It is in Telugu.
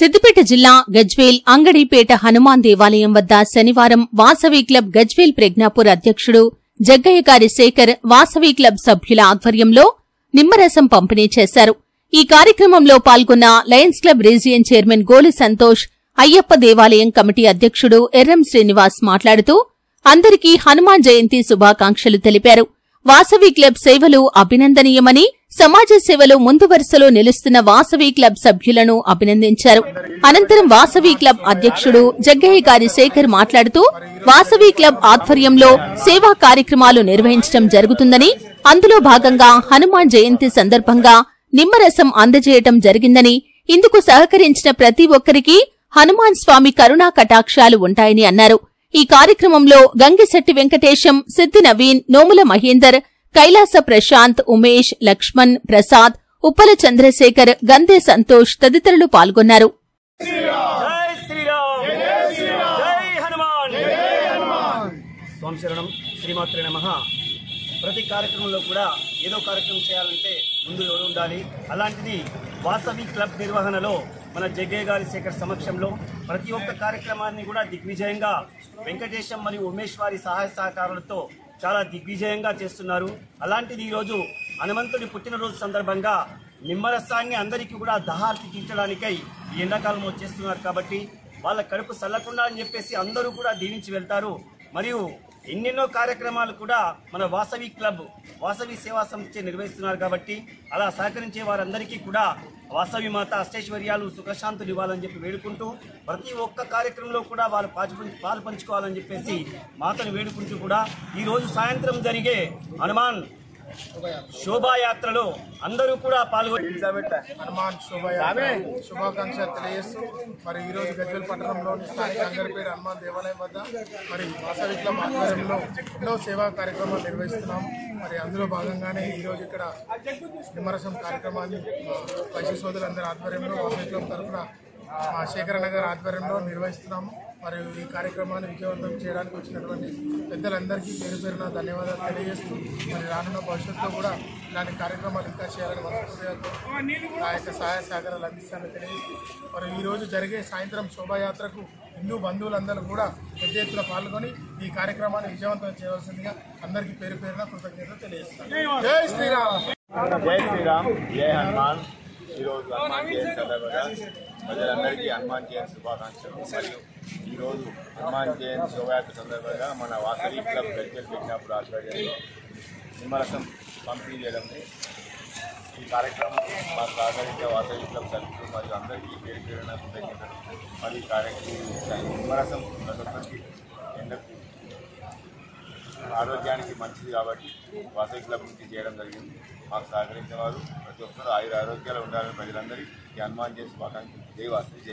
సిద్దిపేట జిల్లా గజ్వేల్ అంగడిపేట హనుమాన్ దేవాలయం వద్ద శనివారం వాసవి క్లబ్ గజ్వేల్ ప్రజ్ఞాపూర్ అధ్యక్షుడు జగ్గయ్య గారి శేఖర్ వాసవి క్లబ్ సభ్యుల ఆధ్వర్యంలో నిమ్మరసం పంపిణీ చేశారు. ఈ కార్యక్రమంలో పాల్గొన్న లయన్స్ క్లబ్ రీజియన్ చైర్మన్ గోలి సంతోష్, అయ్యప్ప దేవాలయం కమిటీ అధ్యక్షుడు ఎర్రం శ్రీనివాస్ మాట్లాడుతూ అందరికీ హనుమాన్ జయంతి శుభాకాంక్షలు తెలిపారు. వాసవి క్లబ్ సేవలు అభినందనీయమని, సమాజ సేవలో ముందు వరుసలో నిలుస్తున్న వాసవి క్లబ్ సభ్యులను అభినందించారు. అనంతరం వాసవి క్లబ్ అధ్యక్షుడు జగ్గయ్య గారి శేఖర్ మాట్లాడుతూ వాసవి క్లబ్ ఆధ్వర్యంలో సేవా కార్యక్రమాలు నిర్వహించడం జరుగుతుందని, అందులో భాగంగా హనుమాన్ జయంతి సందర్భంగా నిమ్మరసం అందజేయటం జరిగిందని, ఇందుకు సహకరించిన ప్రతి ఒక్కరికి హనుమాన్ స్వామి కరుణా కటాక్షాలు ఉంటాయని అన్నారు. ఈ కార్యక్రమంలో గంగిశెట్టి వెంకటేశం, సిద్ది నవీన్, నోముల మహేందర్, కైలాస ప్రశాంత్, ఉమేష్, లక్ష్మణ్, ప్రసాద్, ఉప్పల చంద్రశేఖర్, గందే సంతోష్ తదితరులు పాల్గొన్నారు. ప్రతి కార్యక్రమంలో కూడా ఏదో కార్యక్రమం చేయాలంటే ముందు ఎవరు ఉండాలి. అలాంటిది వాసవి క్లబ్ నిర్వహణలో మన జగ్గయ్య గారి శేఖర్ సమక్షంలో ప్రతి ఒక్క కార్యక్రమాన్ని కూడా దిగ్విజయంగా వెంకటేశం మరియు ఉమేష్ వారి సహాయ సహకారాలతో చాలా దిగ్విజయంగా చేస్తున్నారు. అలాంటిది ఈరోజు హనుమంతుడి పుట్టినరోజు సందర్భంగా నిమ్మరసాన్ని అందరికీ కూడా దహార్తి తీర్చడానికై ఈ ఎండాకాలంలో చేస్తున్నారు. కాబట్టి వాళ్ళ కడుపు చల్లకుండా అని చెప్పేసి అందరూ కూడా దీవించి వెళ్తారు. మరియు ఎన్నెన్నో కార్యక్రమాలు కూడా మన వాసవి క్లబ్ వాసవి సేవా సంస్థ నిర్వహిస్తున్నారు. కాబట్టి అలా సహకరించే వారందరికీ కూడా వాసవి మాత అష్టైశ్వర్యాలు సుఖశాంతులు ఇవ్వాలని చెప్పి వేడుకుంటూ ప్రతి ఒక్క కార్యక్రమంలో కూడా వాళ్ళు పాలు పంచుకోవాలని చెప్పేసి మాతను వేడుకుంటూ కూడా ఈరోజు సాయంత్రం జరిగే హనుమాన్ శోభాయాత్రలో అందరూ కూడా పాల్గొని హనుమాన్ శోభాయాత్ర శుభాకాంక్షలు తెలియజేస్తూ మరి ఈరోజు గజ్వేల్ పట్టణంలోని స్థానిక అంగడిపేట హనుమాన్ దేవాలయం వద్ద మరి వాసవి క్లబ్ ఆధ్వర్యంలో ఎన్నో సేవా కార్యక్రమాలు నిర్వహిస్తున్నాం. మరి అందులో భాగంగానే ఈరోజు ఇక్కడ నిమ్మరసం కార్యక్రమాన్ని వైశ్య సోదరులందరి ఆధ్వర్యంలో వాసవి క్లబ్ తరఫున శేఖరన్న గారి ఆధ్వర్యంలో నిర్వహిస్తున్నాము. మరియు ఈ కార్యక్రమాన్ని విజయవంతం చేయడానికి వచ్చినటువంటి పెద్దలందరికీ పేరు పేరున ధన్యవాదాలు తెలియజేస్తూ మరి రానున్న భవిష్యత్తులో కూడా ఇలాంటి కార్యక్రమాలు ఇంకా చేయాలని మనస్ఫూర్తిగా ఆ యొక్క సహాయ సహకారాలు అందిస్తానని తెలియజేస్తూ మరి ఈరోజు జరిగే సాయంత్రం శోభాయాత్రకు హిందూ బంధువులందరూ కూడా పెద్ద ఎత్తున పాల్గొని ఈ కార్యక్రమాన్ని విజయవంతం చేయవలసిందిగా అందరికీ పేరు పేరున కృతజ్ఞతలు తెలియజేస్తాను. జై శ్రీరామ్. జై శ్రీరామ్, జై హనుమాన్. ఈరోజు హనుమాన్ జయంతి సందర్భంగా ప్రజలందరికీ హనుమాన్ జయంతి శుభాకాంక్షలు. మరియు ఈరోజు హనుమాన్ జయంతి శోభయాత్ర సందర్భంగా మన వాసవి క్లబ్ గజ్వేల్ ప్రజ్ఞాపూర్ ఆధ్వర్యంలో నిమ్మరసం పంపిణీ చేయడం. ఈ కార్యక్రమం మాకు సహకరించే వాసవి క్లబ్ సభ్యులు మరియు అందరికీ పేరు పేరున కృతజ్ఞతలు. మరియు కార్యక్రమం నిమ్మరసం ప్రతి ఒక్కరికి ఎండకు ఆరోగ్యానికి మంచిది కాబట్టి వాసవి క్లబ్ నుంచి చేయడం జరిగింది. మాకు సహకరించేవారు ప్రతి ఒక్కరు ఆరోగ్యాలు ఉండాలని ప్రజలందరికీ హనుమాన్ జయంతి శుభాకాంక్షలు. జై వాసవి.